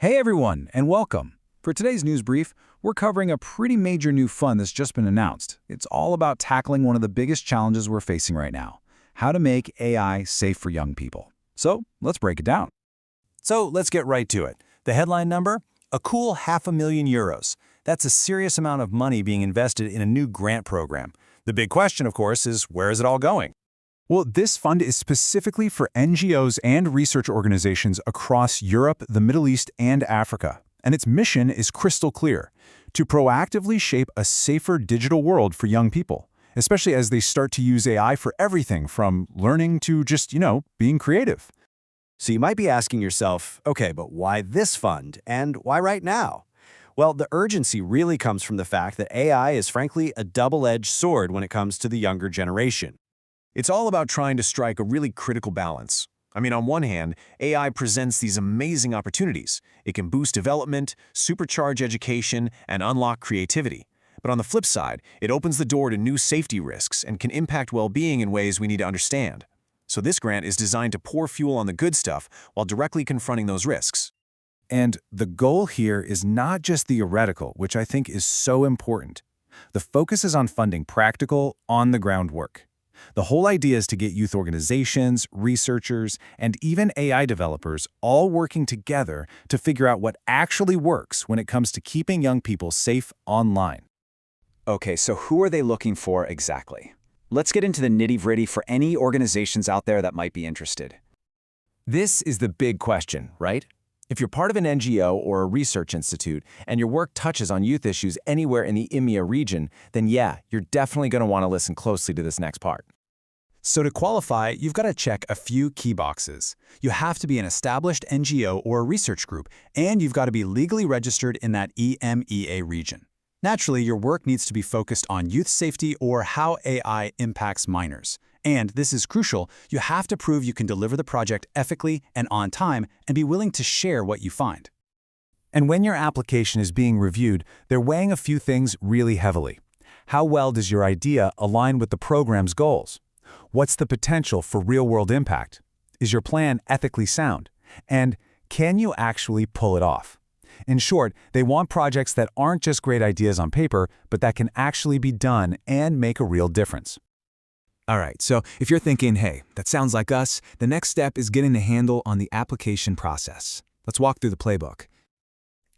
Hey everyone, and welcome. For today's news brief, we're covering a pretty major new fund that's just been announced. It's all about tackling one of the biggest challenges we're facing right now: how to make AI safe for young people. So let's break it down. So let's get right to it. The headline number? A cool €500,000. That's a serious amount of money being invested in a new grant program. The big question, of course, is where is it all going? Well, this fund is specifically for NGOs and research organizations across Europe, the Middle East, and Africa. And its mission is crystal clear: to proactively shape a safer digital world for young people, especially as they start to use AI for everything from learning to just, being creative. So you might be asking yourself, okay, but why this fund and why right now? Well, the urgency really comes from the fact that AI is frankly a double-edged sword when it comes to the younger generation. It's all about trying to strike a really critical balance. On one hand, AI presents these amazing opportunities. It can boost development, supercharge education, and unlock creativity. But on the flip side, it opens the door to new safety risks and can impact well-being in ways we need to understand. So this grant is designed to pour fuel on the good stuff while directly confronting those risks. And the goal here is not just theoretical, which I think is so important. The focus is on funding practical, on-the-ground work. The whole idea is to get youth organizations, researchers, and even AI developers all working together to figure out what actually works when it comes to keeping young people safe online. Okay, so who are they looking for exactly? Let's get into the nitty-gritty for any organizations out there that might be interested. This is the big question, right? If you're part of an NGO or a research institute and your work touches on youth issues anywhere in the EMEA region, then yeah, you're definitely going to want to listen closely to this next part. So to qualify, you've got to check a few key boxes. You have to be an established NGO or a research group, and you've got to be legally registered in that EMEA region. Naturally, your work needs to be focused on youth safety or how AI impacts minors. And this is crucial: you have to prove you can deliver the project ethically and on time and be willing to share what you find. And when your application is being reviewed, they're weighing a few things really heavily. How well does your idea align with the program's goals? What's the potential for real-world impact? Is your plan ethically sound? And can you actually pull it off? In short, they want projects that aren't just great ideas on paper, but that can actually be done and make a real difference. All right, so if you're thinking, hey, that sounds like us, the next step is getting the handle on the application process. Let's walk through the playbook.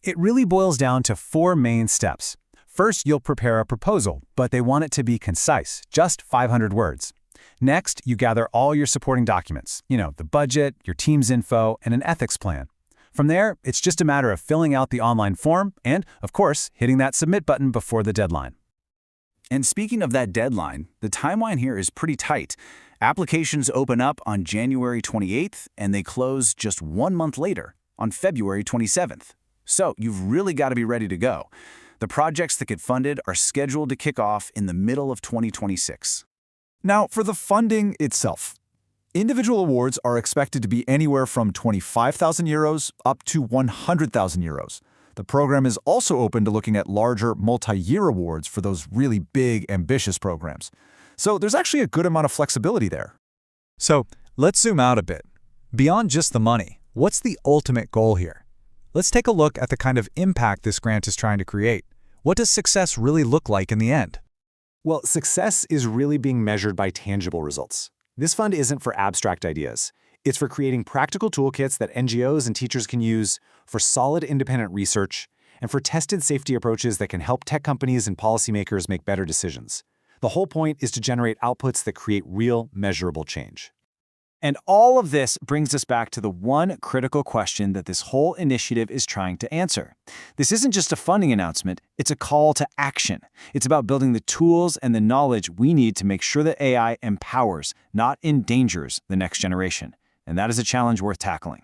It really boils down to 4 main steps. First, you'll prepare a proposal, but they want it to be concise, just 500 words. Next, you gather all your supporting documents, the budget, your team's info, and an ethics plan. From there, it's just a matter of filling out the online form and, of course, hitting that submit button before the deadline. And speaking of that deadline, the timeline here is pretty tight. Applications open up on January 28th, and they close just 1 month later, on February 27th. So you've really got to be ready to go. The projects that get funded are scheduled to kick off in the middle of 2026. Now, for the funding itself. Individual awards are expected to be anywhere from €25,000 up to €100,000. The program is also open to looking at larger multi-year awards for those really big, ambitious programs. So there's actually a good amount of flexibility there. So let's zoom out a bit. Beyond just the money, what's the ultimate goal here? Let's take a look at the kind of impact this grant is trying to create. What does success really look like in the end? Well, success is really being measured by tangible results. This fund isn't for abstract ideas. It's for creating practical toolkits that NGOs and teachers can use, for solid independent research, and for tested safety approaches that can help tech companies and policymakers make better decisions. The whole point is to generate outputs that create real, measurable change. And all of this brings us back to the one critical question that this whole initiative is trying to answer. This isn't just a funding announcement, it's a call to action. It's about building the tools and the knowledge we need to make sure that AI empowers, not endangers, the next generation. And that is a challenge worth tackling.